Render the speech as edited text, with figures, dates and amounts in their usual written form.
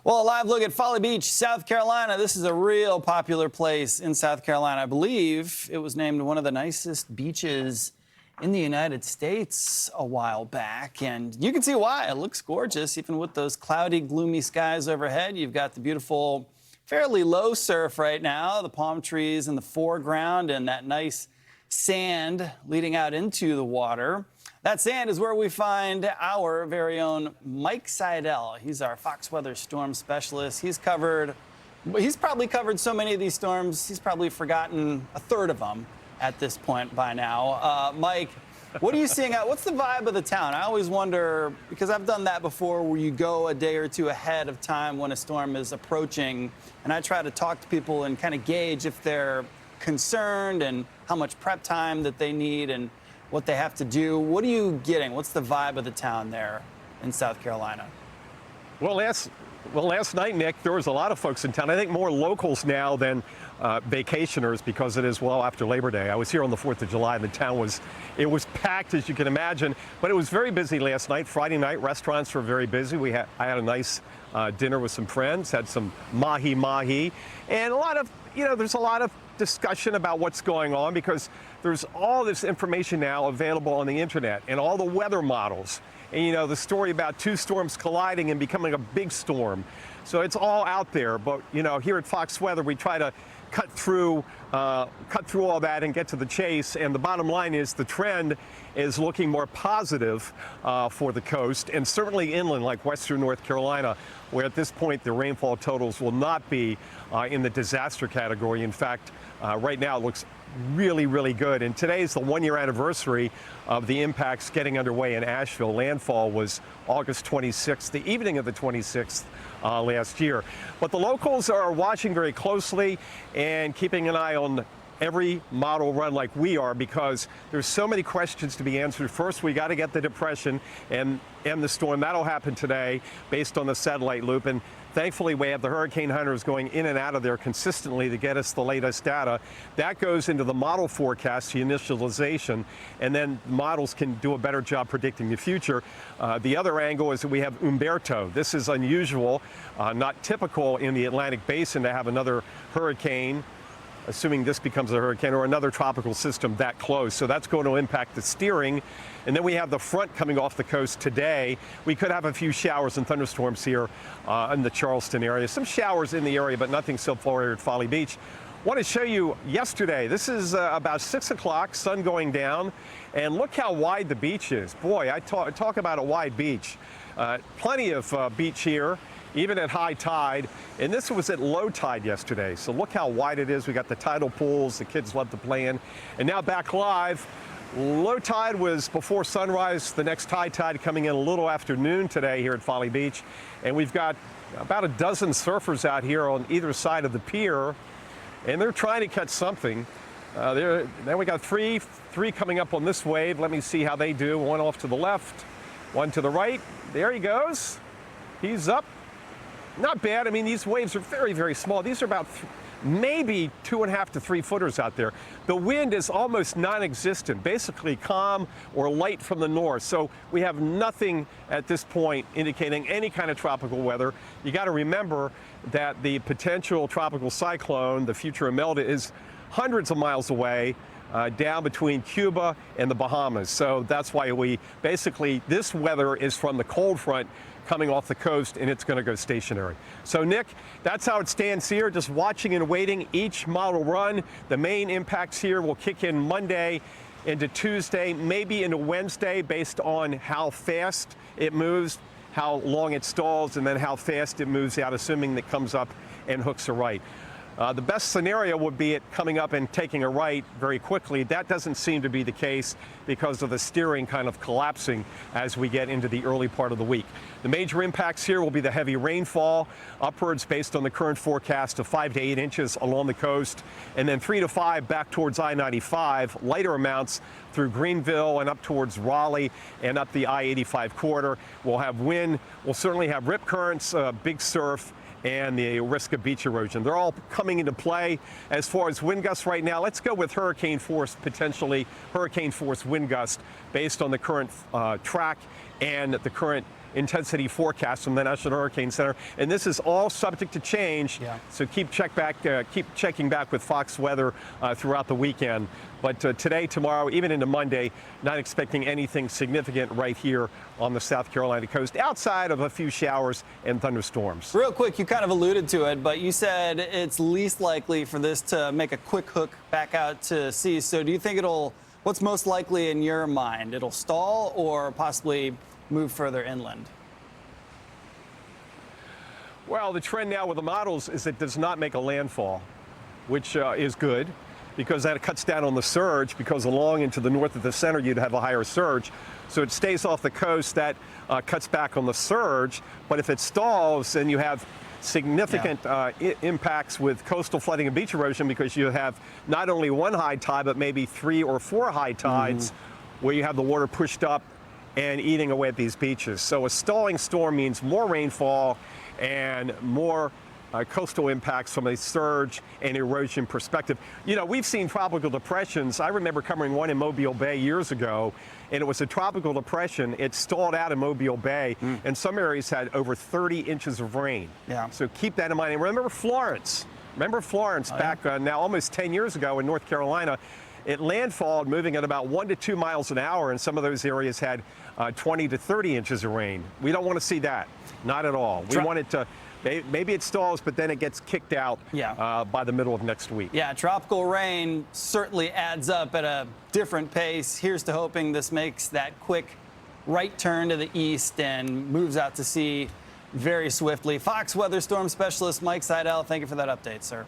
Well, a live look at Folly Beach, South Carolina. This is a real popular place in South Carolina. I believe it was named one of the nicest beaches in the United States a while back, and you can see why. It looks gorgeous, even with those cloudy, gloomy skies overhead. You've got the beautiful, fairly low surf right now, the palm trees in the foreground, and that nice sand leading out into the water. That sand is where we find our very own Mike Seidel. He's our Fox Weather storm specialist. He's probably covered so many of these storms, he's probably forgotten a third of them at this point by now. Mike, what are you seeing out? What's the vibe of the town? I always wonder, because I've done that before, where you go a day or two ahead of time when a storm is approaching, and I try to talk to people and kind of gauge if they're concerned and how much prep time that they need and what they have to do. What are you getting? What's the vibe of the town there in South Carolina? Well, last night, Nick, there was a lot of folks in town. I think more locals now than vacationers, because it is well after Labor Day. I was here on the 4th of July, and the town was packed, as you can imagine. But it was very busy last night. Friday night, restaurants were very busy. I had a nice dinner with some friends, had some mahi-mahi, and there's a lot of discussion about what's going on, because there's all this information now available on the internet and all the weather models. And the story about two storms colliding and becoming a big storm. So it's all out there. But here at Fox Weather, we try to cut through all that and get to the chase. And the bottom line is the trend is looking more positive for the coast, and certainly inland like western North Carolina, where at this point the rainfall totals will not be in the disaster category. In fact, right now it looks really, really good. And today is the one-year anniversary of the impacts getting underway in Asheville. Landfall was August 26th, the evening of the 26th last year. But the locals are watching very closely and keeping an eye on every model run like we are, because there's so many questions to be answered. First, we got to get the depression and the storm. That'll happen today based on the satellite loop. And thankfully, we have the hurricane hunters going in and out of there consistently to get us the latest data. That goes into the model forecast, the initialization, and then models can do a better job predicting the future. The other angle is that we have Umberto. This is unusual, not typical in the Atlantic Basin to have another hurricane, assuming this becomes a hurricane, or another tropical system that close. So that's going to impact the steering. And then we have the front coming off the coast today. We could have a few showers and thunderstorms here in the Charleston area. Some showers in the area, but nothing so far here at Folly Beach. Want to show you yesterday. This is about 6 o'clock, sun going down. And look how wide the beach is. Boy, I talk about a wide beach. Plenty of beach here, even at high tide. And this was at low tide yesterday. So look how wide it is. We got the tidal pools, the kids love to play in. And now back live. Low tide was before sunrise. The next high tide coming in a little after noon today here at Folly Beach. And we've got about a dozen surfers out here on either side of the pier, and they're trying to catch something. Then we got three coming up on this wave. Let me see how they do. One off to the left, one to the right. There he goes. He's up. Not bad. I mean, these waves are very, very small. These are about maybe 2.5 to 3 footers out there. The wind is almost non-existent, basically calm or light from the north. So we have nothing at this point indicating any kind of tropical weather. You got to remember that the potential tropical cyclone, the future Imelda, is hundreds of miles away, down between Cuba and the Bahamas. So that's why this weather is from the cold front coming off the coast, and it's going to go stationary. So, Nick, that's how it stands here, just watching and waiting each model run. The main impacts here will kick in Monday into Tuesday, maybe into Wednesday, based on how fast it moves, how long it stalls, and then how fast it moves out, assuming it comes up and hooks a right. The best scenario would be it coming up and taking a right very quickly. That doesn't seem to be the case because of the steering kind of collapsing as we get into the early part of the week. The major impacts here will be the heavy rainfall, upwards based on the current forecast of 5 to 8 inches along the coast, and then 3 to 5 back towards I-95, lighter amounts through Greenville and up towards Raleigh and up the I-85 corridor. We'll have wind. We'll certainly have rip currents, big surf, and the risk of beach erosion. They're all coming into play. As far as wind gusts right now, let's go with hurricane force, potentially hurricane force wind gust based on the current track and the current intensity forecast from the National Hurricane Center, and this is all subject to change. Yeah. So keep checking back with Fox Weather throughout the weekend. But today, tomorrow, even into Monday, not expecting anything significant right here on the South Carolina coast, outside of a few showers and thunderstorms. Real quick, you kind of alluded to it, but you said it's least likely for this to make a quick hook back out to sea. So do you think what's most likely in your mind? It'll stall or possibly move further inland? Well, the trend now with the models is it does not make a landfall, which is good, because that cuts down on the surge, because along into the north of the center you'd have a higher surge. So it stays off the coast, that cuts back on the surge. But if it stalls, then you have significant impacts with coastal flooding and beach erosion, because you have not only one high tide, but maybe 3 or 4 high tides where you have the water pushed up and eating away at these beaches. So a stalling storm means more rainfall and more coastal impacts from a surge and erosion perspective. You know, we've seen tropical depressions. I remember covering one in Mobile Bay years ago, and it was a tropical depression. It stalled out in Mobile Bay, and some areas had over 30 inches of rain. Yeah. So keep that in mind. And remember Florence. Back now almost 10 years ago in North Carolina. It landfalled moving at about 1 to 2 miles an hour, and some of those areas had 20 to 30 inches of rain. We don't want to see that. Not at all. We want it to, maybe it stalls, but then it gets kicked out by the middle of next week. Yeah, tropical rain certainly adds up at a different pace. Here's to hoping this makes that quick right turn to the east and moves out to sea very swiftly. Fox Weather Storm Specialist Mike Seidel, thank you for that update, sir.